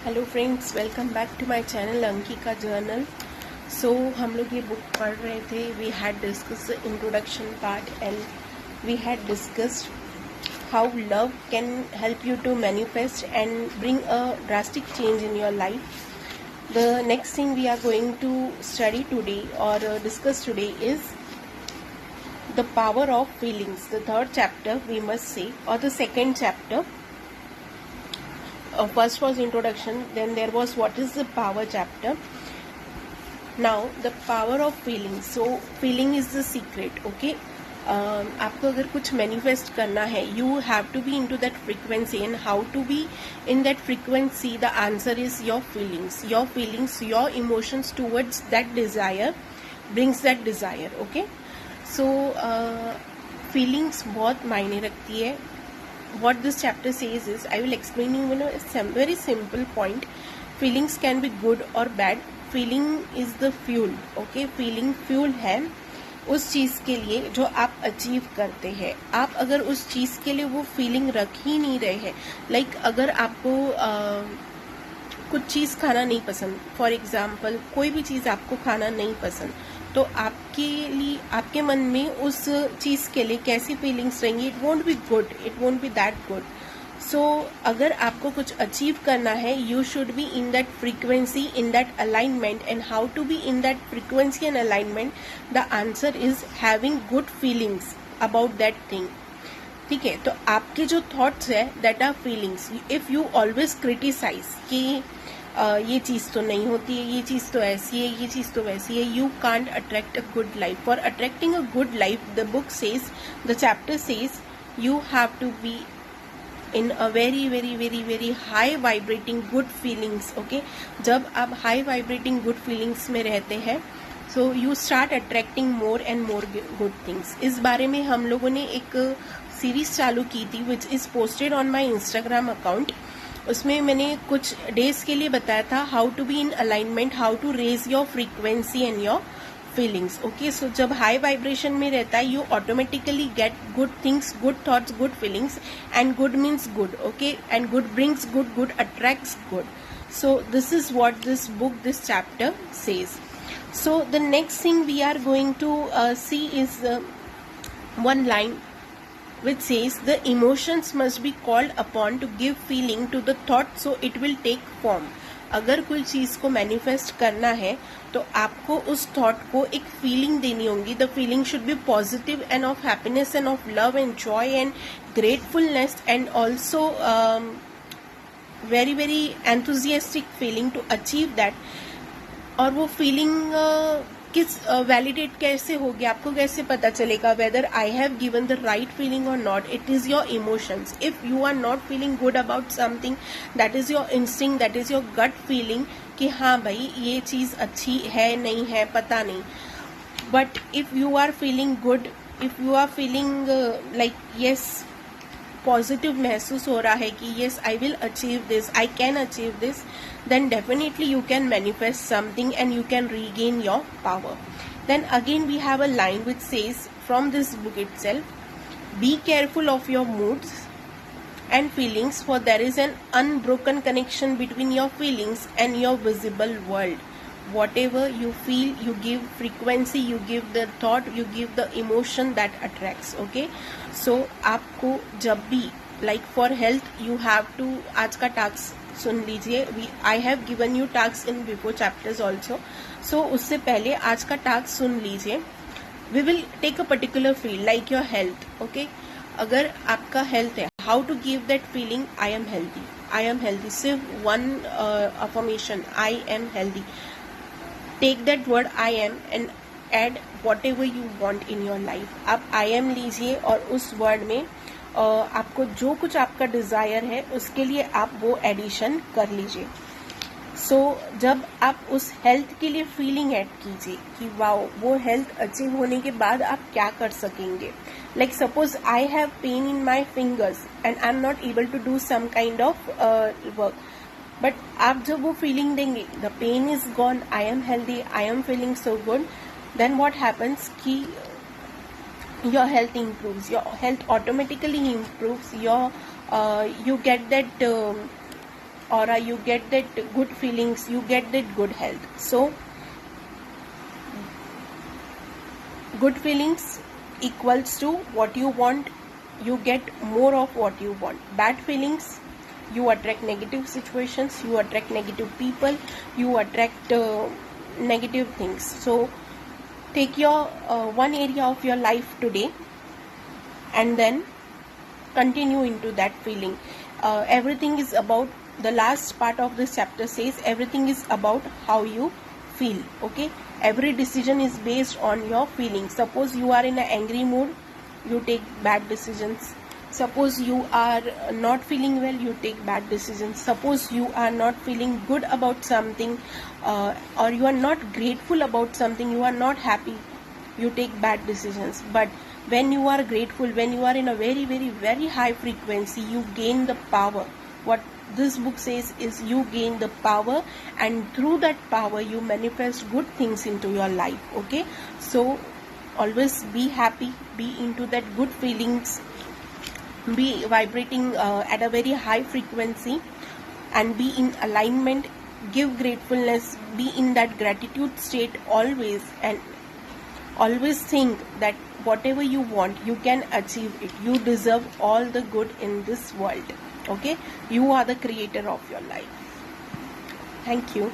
Hello friends, welcome back to my channel Ankika journal. So हम लोग ये बुक पढ़ रहे थे। We had discuss the introduction part and we had discussed how love can help you to manifest and bring a drastic change in your life. The next thing we are going to study today or discuss today is the power of feelings. The third chapter we must say, or the second chapter. First was introduction, then there was what is the power chapter. Now the power of feeling. So feeling is the secret. Okay, आपको अगर कुछ manifest करना है, you have to be into that frequency. And how to be in that frequency? The answer is your feelings. Your feelings, your emotions towards that desire brings that desire. Okay, so feelings बहुत मायने रखती है. What this chapter says is, I will explain you in a very simple point. Feelings can be good or bad. Feeling is the fuel. Okay, feeling fuel है उस चीज़ के लिए जो आप अचीव करते हैं. आप अगर उस चीज़ के लिए वो फीलिंग रख ही नहीं रहे हैं, लाइक अगर आपको कुछ चीज़ खाना नहीं पसंद, फॉर एग्जाम्पल कोई भी चीज़ आपको खाना नहीं पसंद, तो आपके लिए, आपके मन में उस चीज़ के लिए कैसी फीलिंग्स रहेंगी? It won't be good, it won't be that good. So अगर आपको कुछ अचीव करना है, you should be in that frequency, in that alignment. And how to be in that frequency and alignment? The answer is having good feelings about that thing. ठीक है, तो आपके जो थॉट्स है that are feelings. If you always criticise कि ये चीज़ तो नहीं होती है, ये चीज़ तो ऐसी है, ये चीज़ तो वैसी है, you can't attract a good life. For attracting a good life, the book says, the chapter says, you have to be in a very very very very high vibrating good feelings. Okay, जब आप high vibrating good feelings में रहते हैं, so you start attracting more and more good things. इस बारे में हम लोगों ने एक सीरीज चालू की थी which is posted on my Instagram account. उसमें मैंने कुछ डेज के लिए बताया था how to be in alignment, how to raise your frequency and your feelings. Okay, so जब हाई वाइब्रेशन में रहता है, you automatically get good things, good thoughts, good feelings. And good means good. Okay, and good brings good, good attracts good. So this is what this book, this chapter says. So the next thing we are going to see is one line which says the emotions must be called upon to give feeling to the thought so it will take form. अगर कोई चीज़ को manifest करना है तो आपको उस thought को एक फीलिंग देनी होगी. The feeling should be positive and of happiness and of love and joy and gratefulness and also very very enthusiastic feeling to achieve that. और वो फीलिंग किस वैलिडेट कैसे होगी? आपको कैसे पता चलेगा whether I have given the right feeling और not? It is your emotions. If you are not feeling good about something, that is your instinct, that is your gut feeling कि हाँ भाई ये चीज़ अच्छी है नहीं है पता नहीं. But if you are feeling good, if you are feeling like yes, positive महसूस हो रहा है कि yes, I will achieve this, I can achieve this, then definitely you can manifest something and you can regain your power. Then again we have a line which says from this book itself, be careful of your moods and feelings, for there is an unbroken connection between your feelings and your visible world. Whatever you feel, you give frequency, you give the thought, you give the emotion that attracts. Okay, so आपको जब भी like for health you have to, आज का task सुन लीजिए. I have given you tasks in before chapters also, so उससे पहले आज का टास्क सुन लीजिए. We will take a particular field like your health. Okay, अगर आपका हेल्थ है, how to give that feeling? I am healthy, I am healthy. सिर्फ one affirmation, I am healthy. Take that word I am and add whatever you want in your life. आप I M लीजिए और उस word में आपको जो कुछ आपका डिज़ायर है उसके लिए आप वो एडिशन कर लीजिए. सो जब आप उस हेल्थ के लिए फीलिंग ऐड कीजिए कि वाओ, वो हेल्थ अचीव होने के बाद आप क्या कर सकेंगे. Like suppose I have pain in my fingers and I am not able to do some kind of work. But आप जब वो फीलिंग देंगे, the pain is gone, I am healthy, I am feeling so good, then what happens कि your health improves, your health automatically improves, your you get that aura, you get that good feelings, you get that good health. So good feelings equals to what you want, you get more of what you want. Bad feelings, you attract negative situations, you attract negative people, you attract negative things. So take your one area of your life today and then continue into that feeling. Everything is about, the last part of this chapter says, everything is about how you feel. Okay, every decision is based on your feelings. Suppose you are in an angry mood, you take bad decisions. Suppose you are not feeling well, you take bad decisions. Suppose you are not feeling good about something, or you are not grateful about something, you are not happy, you take bad decisions. But when you are grateful, when you are in a very, very, very high frequency, you gain the power. What this book says is, you gain the power, and through that power you manifest good things into your life. Okay, so always be happy, be into that good feelings, be vibrating at a very high frequency, and be in alignment. Give gratefulness, be in that gratitude state always, and always think that whatever you want, you can achieve it. You deserve all the good in this world. Okay, you are the creator of your life. Thank you.